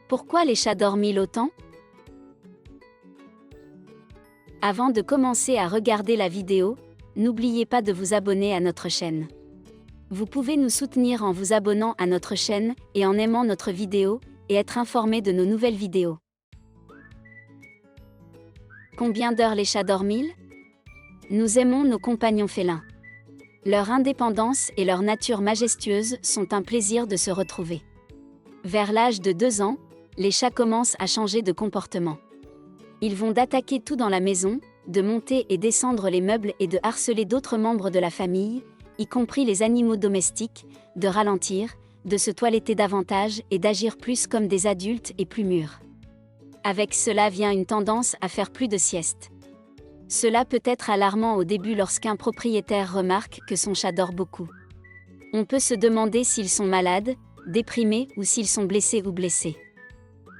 Pourquoi les chats dorment-ils autant? Avant de commencer à regarder la vidéo, n'oubliez pas de vous abonner à notre chaîne. Vous pouvez nous soutenir en vous abonnant à notre chaîne et en aimant notre vidéo et être informé de nos nouvelles vidéos. Combien d'heures les chats dorment-ils? Nous aimons nos compagnons félins. Leur indépendance et leur nature majestueuse sont un plaisir de se retrouver. Vers l'âge de 2 ans, les chats commencent à changer de comportement. Ils vont d'attaquer tout dans la maison, de monter et descendre les meubles et de harceler d'autres membres de la famille, y compris les animaux domestiques, de ralentir, de se toiletter davantage et d'agir plus comme des adultes et plus mûrs. Avec cela vient une tendance à faire plus de sieste. Cela peut être alarmant au début lorsqu'un propriétaire remarque que son chat dort beaucoup. On peut se demander s'ils sont malades, déprimés ou s'ils sont blessés ou blessés.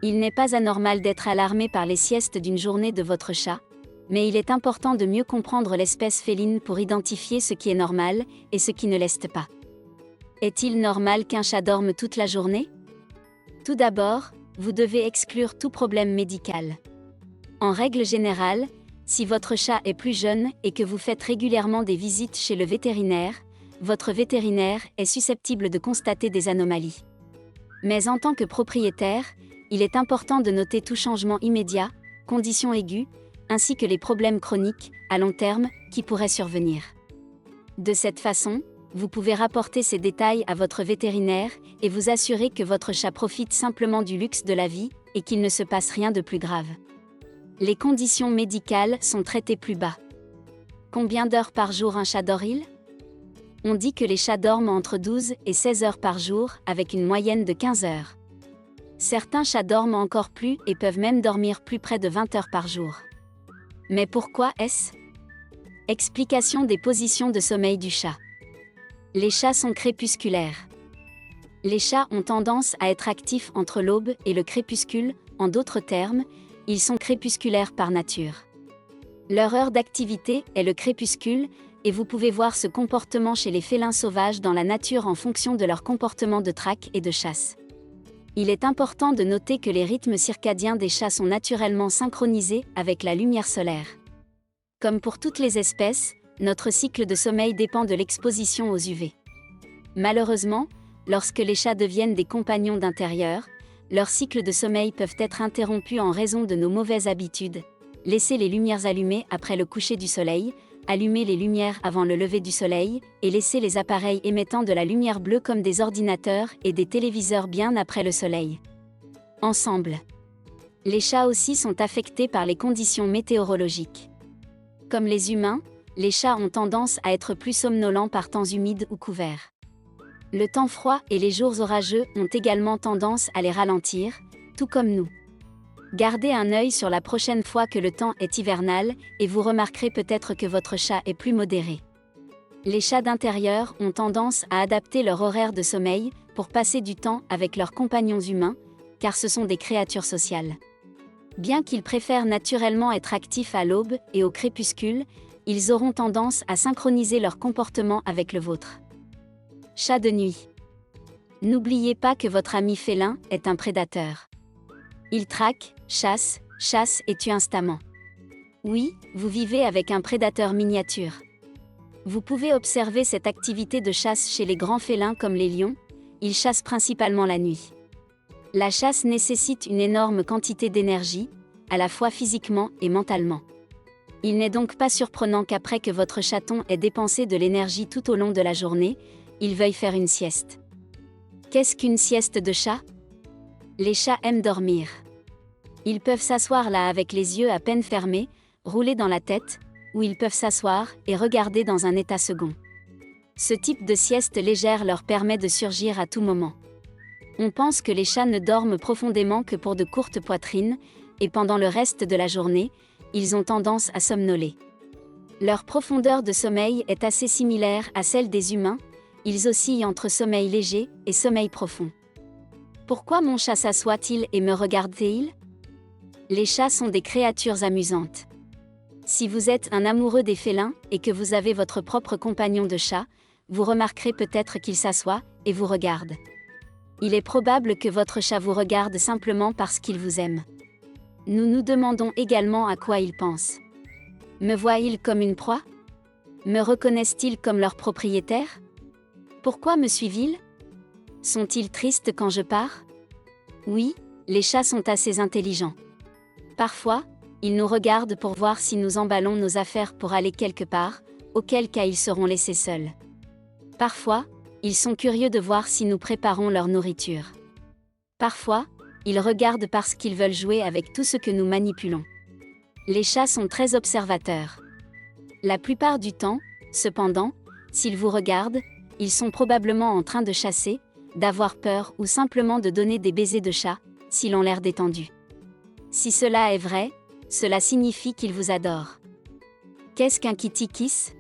Il n'est pas anormal d'être alarmé par les siestes d'une journée de votre chat, mais il est important de mieux comprendre l'espèce féline pour identifier ce qui est normal et ce qui ne l'est pas. Est-il normal qu'un chat dorme toute la journée? Tout d'abord, vous devez exclure tout problème médical. En règle générale, si votre chat est plus jeune et que vous faites régulièrement des visites chez le vétérinaire, votre vétérinaire est susceptible de constater des anomalies. Mais en tant que propriétaire, il est important de noter tout changement immédiat, conditions aiguës, ainsi que les problèmes chroniques, à long terme, qui pourraient survenir. De cette façon, vous pouvez rapporter ces détails à votre vétérinaire et vous assurer que votre chat profite simplement du luxe de la vie et qu'il ne se passe rien de plus grave. Les conditions médicales sont traitées plus bas. Combien d'heures par jour un chat dort-il? On dit que les chats dorment entre 12 et 16 heures par jour, avec une moyenne de 15 heures. Certains chats dorment encore plus et peuvent même dormir plus près de 20 heures par jour. Mais pourquoi est-ce? Explication des positions de sommeil du chat. Les chats sont crépusculaires. Les chats ont tendance à être actifs entre l'aube et le crépuscule, en d'autres termes, ils sont crépusculaires par nature. Leur heure d'activité est le crépuscule, et vous pouvez voir ce comportement chez les félins sauvages dans la nature en fonction de leur comportement de traque et de chasse. Il est important de noter que les rythmes circadiens des chats sont naturellement synchronisés avec la lumière solaire. Comme pour toutes les espèces, notre cycle de sommeil dépend de l'exposition aux UV. Malheureusement, lorsque les chats deviennent des compagnons d'intérieur, leurs cycles de sommeil peuvent être interrompus en raison de nos mauvaises habitudes. Laisser les lumières allumées après le coucher du soleil, allumer les lumières avant le lever du soleil, et laisser les appareils émettant de la lumière bleue comme des ordinateurs et des téléviseurs bien après le soleil. Ensemble. Les chats aussi sont affectés par les conditions météorologiques. Comme les humains, les chats ont tendance à être plus somnolents par temps humide ou couvert. Le temps froid et les jours orageux ont également tendance à les ralentir, tout comme nous. Gardez un œil sur la prochaine fois que le temps est hivernal, et vous remarquerez peut-être que votre chat est plus modéré. Les chats d'intérieur ont tendance à adapter leur horaire de sommeil pour passer du temps avec leurs compagnons humains, car ce sont des créatures sociales. Bien qu'ils préfèrent naturellement être actifs à l'aube et au crépuscule, ils auront tendance à synchroniser leur comportement avec le vôtre. Chat de nuit. N'oubliez pas que votre ami félin est un prédateur. Il traque, chasse et tue instamment. Oui, vous vivez avec un prédateur miniature. Vous pouvez observer cette activité de chasse chez les grands félins comme les lions, ils chassent principalement la nuit. La chasse nécessite une énorme quantité d'énergie, à la fois physiquement et mentalement. Il n'est donc pas surprenant qu'après que votre chaton ait dépensé de l'énergie tout au long de la journée, il veuille faire une sieste. Qu'est-ce qu'une sieste de chat? Les chats aiment dormir. Ils peuvent s'asseoir là avec les yeux à peine fermés, rouler dans la tête, ou ils peuvent s'asseoir et regarder dans un état second. Ce type de sieste légère leur permet de surgir à tout moment. On pense que les chats ne dorment profondément que pour de courtes poitrines, et pendant le reste de la journée, ils ont tendance à somnoler. Leur profondeur de sommeil est assez similaire à celle des humains, ils oscillent entre sommeil léger et sommeil profond. Pourquoi mon chat s'assoit-il et me regarde-t-il? Les chats sont des créatures amusantes. Si vous êtes un amoureux des félins et que vous avez votre propre compagnon de chat, vous remarquerez peut-être qu'il s'assoit et vous regarde. Il est probable que votre chat vous regarde simplement parce qu'il vous aime. Nous nous demandons également à quoi il pense. Me voient-ils comme une proie? Me reconnaissent-ils comme leur propriétaire? Pourquoi me suivent-ils? Sont-ils tristes quand je pars? Oui, les chats sont assez intelligents. Parfois, ils nous regardent pour voir si nous emballons nos affaires pour aller quelque part, auquel cas ils seront laissés seuls. Parfois, ils sont curieux de voir si nous préparons leur nourriture. Parfois, ils regardent parce qu'ils veulent jouer avec tout ce que nous manipulons. Les chats sont très observateurs. La plupart du temps, cependant, s'ils vous regardent, ils sont probablement en train de chasser, d'avoir peur ou simplement de donner des baisers de chat, s'ils ont l'air détendus. Si cela est vrai, cela signifie qu'ils vous adorent. Qu'est-ce qu'un kitty kiss?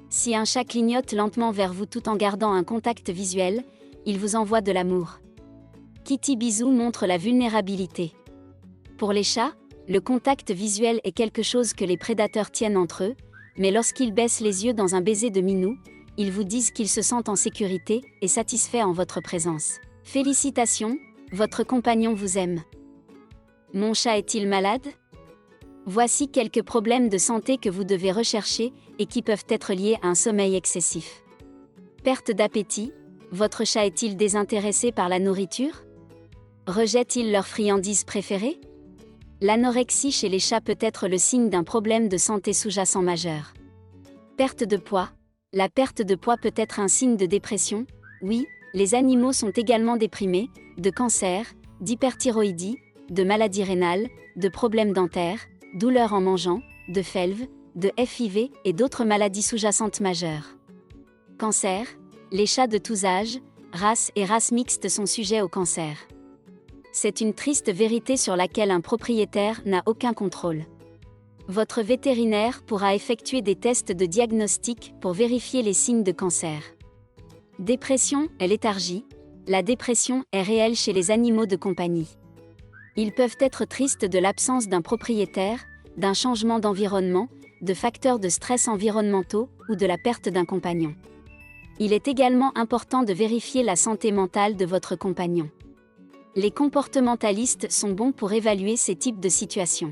Si un chat clignote lentement vers vous tout en gardant un contact visuel, il vous envoie de l'amour. Kitty bisou montre la vulnérabilité. Pour les chats, le contact visuel est quelque chose que les prédateurs tiennent entre eux, mais lorsqu'ils baissent les yeux dans un baiser de minou, ils vous disent qu'ils se sentent en sécurité et satisfaits en votre présence. Félicitations, votre compagnon vous aime. Mon chat est-il malade? Voici quelques problèmes de santé que vous devez rechercher et qui peuvent être liés à un sommeil excessif. Perte d'appétit, votre chat est-il désintéressé par la nourriture? Rejette-t-il leur friandise préférée? L'anorexie chez les chats peut être le signe d'un problème de santé sous-jacent majeur. Perte de poids. La perte de poids peut être un signe de dépression. Oui, les animaux sont également déprimés, de cancer, d'hyperthyroïdie, de maladies rénales, de problèmes dentaires, douleurs en mangeant, de FeLV, de FIV et d'autres maladies sous-jacentes majeures. Cancer. Les chats de tous âges, races et races mixtes sont sujets au cancer. C'est une triste vérité sur laquelle un propriétaire n'a aucun contrôle. Votre vétérinaire pourra effectuer des tests de diagnostic pour vérifier les signes de cancer. Dépression et léthargie. La dépression est réelle chez les animaux de compagnie. Ils peuvent être tristes de l'absence d'un propriétaire, d'un changement d'environnement, de facteurs de stress environnementaux ou de la perte d'un compagnon. Il est également important de vérifier la santé mentale de votre compagnon. Les comportementalistes sont bons pour évaluer ces types de situations.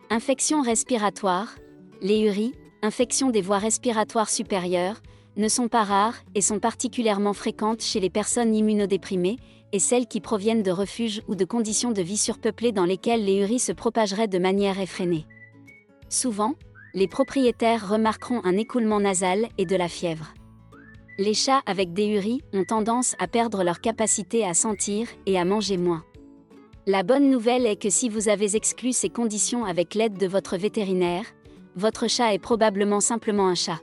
Infections respiratoires. Les URI, infections des voies respiratoires supérieures, ne sont pas rares et sont particulièrement fréquentes chez les personnes immunodéprimées et celles qui proviennent de refuges ou de conditions de vie surpeuplées dans lesquelles les URI se propageraient de manière effrénée. Souvent, les propriétaires remarqueront un écoulement nasal et de la fièvre. Les chats avec des URI ont tendance à perdre leur capacité à sentir et à manger moins. La bonne nouvelle est que si vous avez exclu ces conditions avec l'aide de votre vétérinaire, votre chat est probablement simplement un chat.